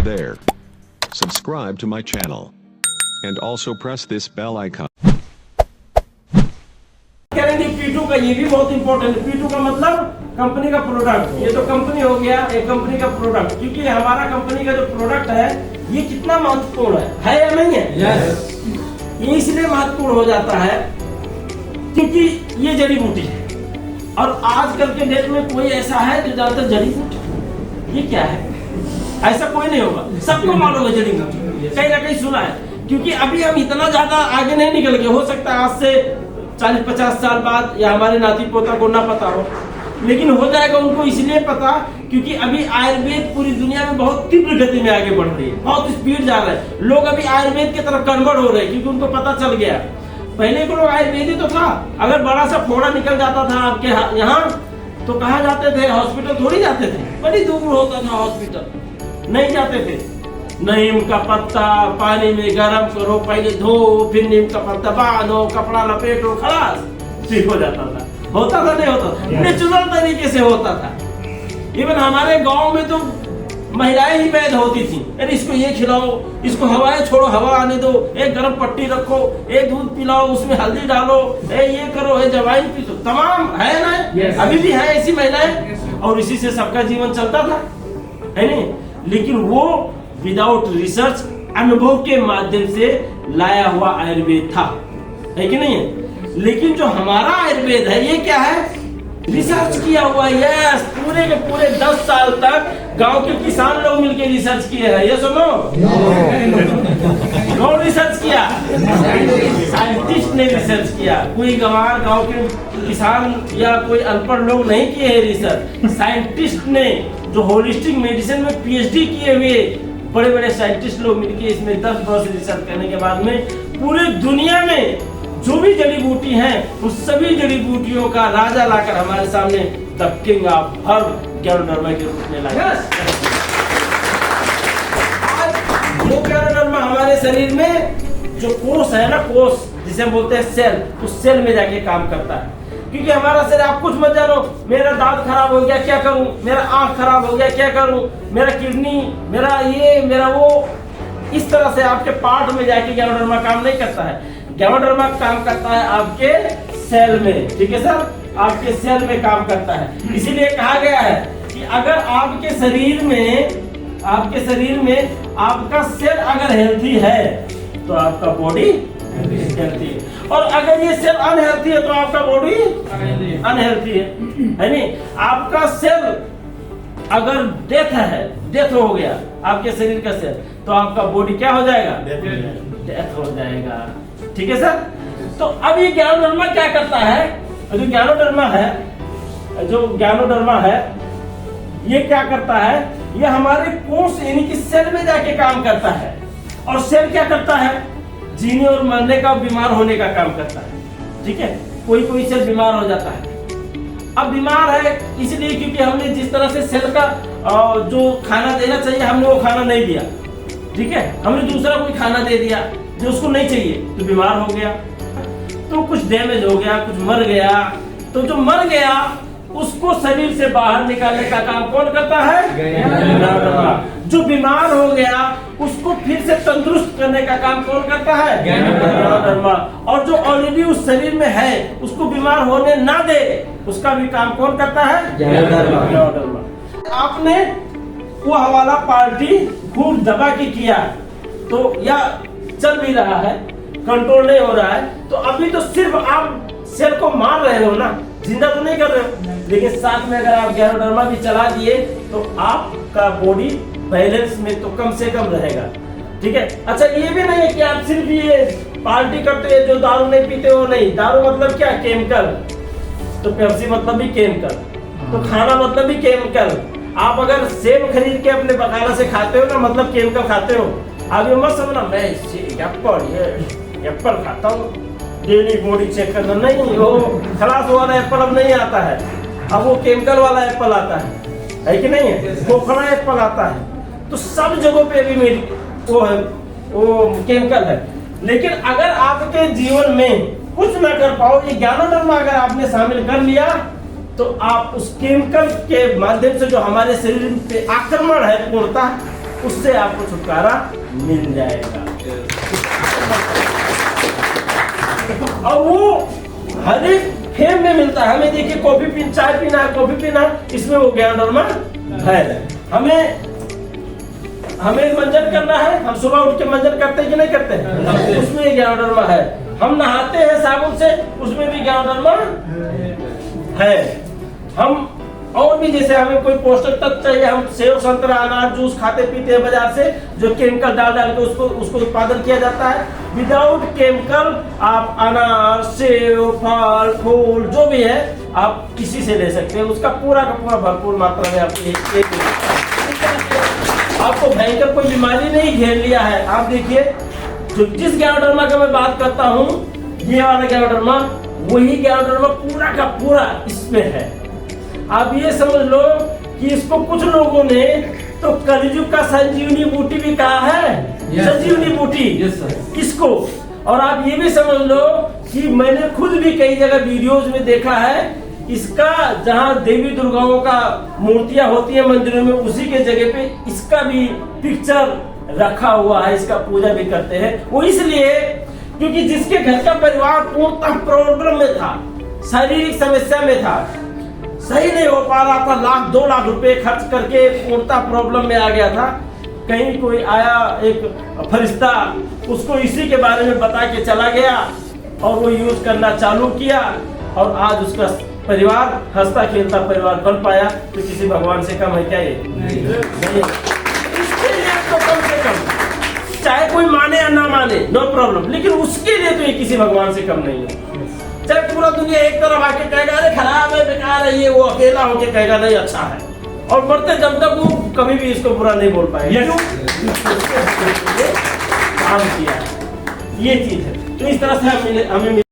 there. Subscribe to my channel. And also press this bell icon. करेंगे P2 का, ये भी बहुत इंपॉर्टेंट है। P2 का मतलब कंपनी का प्रोडक्ट। ये तो कंपनी हो गया, एक कंपनी का प्रोडक्ट, क्योंकि हमारा कंपनी का जो प्रोडक्ट है ये कितना महत्वपूर्ण है या नहीं है? यस। ये इसलिए महत्वपूर्ण हो जाता है क्योंकि ये जड़ी बूटी है, और आजकल के डेट में कोई ऐसा है जो ज्यादातर जड़ी बूटी, ये क्या है? ऐसा कोई नहीं होगा, सबको मालूम है जड़ी बूटी, कहीं ना कहीं सुना है। क्योंकि अभी हम इतना ज्यादा आगे नहीं निकल गए, हो सकता है आज से 40-50 साल बाद या हमारे नाती पोता को ना पता हो, लेकिन हो जाएगा उनको इसलिए पता क्योंकि अभी आयुर्वेद पूरी दुनिया में बहुत तीव्र गति में आगे बढ़ रही है, बहुत स्पीड जा रहा है। लोग अभी आयुर्वेद की तरफ कन्वर्ट हो रहे हैं क्योंकि उनको पता चल गया। पहले को लोग आयुर्वेद ही तो था, अगर बड़ा सा फोड़ा निकल जाता था आपके यहाँ तो कहाँ जाते थे? हॉस्पिटल थोड़ी जाते थे, बड़ी दूर होता था हॉस्पिटल, नहीं जाते थे। नीम का पत्ता पानी में गरम करो, पहले धो, फिर नीम का पत्ता बांधो, कपड़ा लपेटो, खलास ठीक हो जाता था। होता था नहीं होता था, नेचुरल तरीके से होता था। इवन हमारे गांव में तो महिलाएं ही वैद होती थी, अरे इसको ये खिलाओ, इसको हवाएं छोड़ो, हवा आने दो, एक गर्म पट्टी रखो, एक दूध पिलाओ, उसमें हल्दी डालो, ये करो, जवाइन पी, तमाम है ना? yes. अभी भी है ऐसी महिलाएं, और इसी से सबका जीवन चलता था, है नहीं? लेकिन वो विदाउट रिसर्च, अनुभव के माध्यम से लाया हुआ आयुर्वेद था, है कि नहीं है? लेकिन जो हमारा आयुर्वेद है ये क्या है? रिसर्च किया हुआ। यस, पूरे के पूरे 10 साल तक गांव के किसान लोग मिलकर रिसर्च किए हैं। ये सुनो, कौन रिसर्च किया? साइंटिस्ट ने रिसर्च किया। कोई गंवार गांव के किसान या कोई अनपढ़ लोग नहीं किए हैं रिसर्च, साइंटिस्ट ने, जो होलिस्टिक मेडिसिन में PhD किए हुए बड़े बड़े साइंटिस्ट लोग मिलकर इसमें 10 वर्ष रिसर्च करने के बाद में पूरी दुनिया में जो भी जड़ी बूटी हैं उस सभी जड़ी बूटियों का राजा लाकर हमारे सामने the king of herb ganoderma के रूप में लाया। आज वो गैनोडर्मा हमारे शरीर में जो कोष है ना, कोष जिसे हम बोलते हैं सेल, उस सेल में जाके काम करता है। क्योंकि हमारा शरीर, आप कुछ मत जानो, मेरा दांत खराब हो गया क्या करूं, मेरा आंख खराब हो गया क्या करूं, मेरा किडनी, मेरा ये, मेरा वो, इस तरह से आपके पार्ट में जाके गैनोडर्मा काम नहीं करता है। गैनोडर्मा काम करता है आपके सेल में, ठीक है सर? आपके सेल में काम करता है। इसीलिए कहा गया है कि अगर आपके शरीर में आपका सेल अगर हेल्थी है तो आपका बॉडी हेल्थी है, और अगर ये सेल अनहेल्थी है तो आपका बॉडी अनहेल्थी है नहीं? आपका सेल अगर डेथ हो गया आपके शरीर का सेल, तो आपका बॉडी क्या हो जाएगा? डेथ हो जाएगा, ठीक है सर? तो अब ये गैनोडर्मा क्या करता है? जो गैनोडर्मा है ये क्या करता है? ये हमारे कोष यानी कि सेल में जाके काम करता है, और सेल क्या करता है? जीने और मरने का, बीमार होने का काम करता है, ठीक है? कोई सेल बीमार हो जाता है। अब बीमार है इसलिए क्योंकि हमने जिस तरह से सेल का जो खाना देना चाहिए हमने वो खाना नहीं दिया, ठीक है? हमने दूसरा कोई खाना दे दिया जो उसको नहीं चाहिए, तो बीमार हो गया, तो कुछ डैमेज हो गया, कुछ मर गया। तो जो मर गया उसको शरीर से बाहर निकालने का काम कौन करता है? गैनोडर्मा। जो बीमार हो गया उसको फिर से तंदुरुस्त करने का काम कौन करता है? गैनोडर्मा। और जो ऑलरेडी उस शरीर में है उसको बीमार होने ना दे, उसका भी काम कौन करता है? गैनोडर्मा। आपने वो हवाला पार्टी खूब दबा के किया तो या चल भी रहा है, कंट्रोल नहीं हो रहा है, तो अभी तो सिर्फ आप सेल को मार रहे हो ना, जिंदा तो नहीं कर रहे हो। लेकिन साथ में अगर आप गैनोडर्मा भी चला दिए तो आपका बॉडी बैलेंस में तो कम से कम रहेगा, ठीक है? अच्छा, ये भी नहीं है कि आप सिर्फ ये पार्टी करते हैं जो दारू नहीं पीते हो, नहीं। दारू मतलब क्या? केमिकल। तो पेप्सी मतलब भी केमिकल, तो खाना मतलब भी केमिकल। आप अगर सेब खरीद के अपने बकाला से खाते हो ना, मतलब केमिकल खाते हो। आप ये मत समझना मैं एप्पल खाता हूँ, डेली बॉडी चेक करना, नहीं। वो खलास वाला एप्पल अब नहीं आता है, अब वो केमिकल वाला एप्पल आता है कि नहीं है? खोखला एप्पल आता है। तो सब जगहों पे भी वो केमिकल है। लेकिन अगर आपके जीवन में कुछ ना कर पाओ, ये गैनोडर्मा अगर आपने शामिल कर लिया तो आप उस केमिकल के माध्यम से जो हमारे शरीर पे आक्रमण है पूर्णतः उससे आपको छुटकारा मिल जाएगा। और वो हर एक फेम में मिलता है। हमें देखिए कॉफी पीना, चाय पीना है, कॉफी पीना, इसमें वो ज्ञानडर्मा है। हमें मंजन करना है, हम सुबह उठ के मंजन करते हैं कि नहीं करते हैं, उसमें ज्ञानडर्मा है। हम नहाते हैं साबुन से, उसमें भी ज्ञानडर्मा है। हम और भी जैसे हमें कोई पोषक तत्व चाहिए, हम सेव संतरा अनार जूस खाते पीते हैं बाजार से, जो केमिकल डाल के उसको उत्पादन किया जाता है। विदाउट केमिकल आप अनार, सेव, फल, फूल जो भी है आप किसी से ले सकते हैं। उसका पूरा का पूरा भरपूर मात्रा में आपको भयंकर कोई बीमारी नहीं घेर लिया है। आप देखिए जो जिस ज्ञानडर्मा का मैं बात करता हूँ, ये वाला ज्ञानडर्मा, वही ज्ञानडर्मा पूरा का पूरा इसमें है। आप ये समझ लो कि इसको कुछ लोगों ने तो कलयुग का संजीवनी बूटी भी कहा है। संजीवनी बूटी किसको? और आप ये भी समझ लो कि मैंने खुद भी कई जगह वीडियोस में देखा है, इसका जहाँ देवी दुर्गाओं का मूर्तियां होती है मंदिरों में, उसी के जगह पे इसका भी पिक्चर रखा हुआ है, इसका पूजा भी करते हैं। वो इसलिए क्योंकि जिसके घर का परिवार पूर्णतः प्रॉब्लम में था, शारीरिक समस्या में था, सही नहीं हो पा रहा था, 1-2 लाख रुपए खर्च करके पूर्णतः प्रॉब्लम में आ गया था, कहीं कोई आया एक फरिश्ता, उसको इसी के बारे में बता के चला गया और वो यूज करना चालू किया, और आज उसका परिवार हंसता खेलता परिवार बन पाया। तो किसी भगवान से कम है क्या ये? नहीं। इसके लिए तो कम से कम चाहे कोई माने या ना माने, नो प्रॉब्लम, लेकिन उसके लिए तो ये किसी भगवान से कम नहीं है। चाहे पूरा दुनिया एक तरफ आके कहेगा अरे खराब है, बेकार है ये, वो अकेला होके कहेगा नहीं अच्छा है, और मरते जब तक वो कभी भी इसको बुरा नहीं बोल पाएगा। काम किया, ये चीज है। तो इस तरह से हमें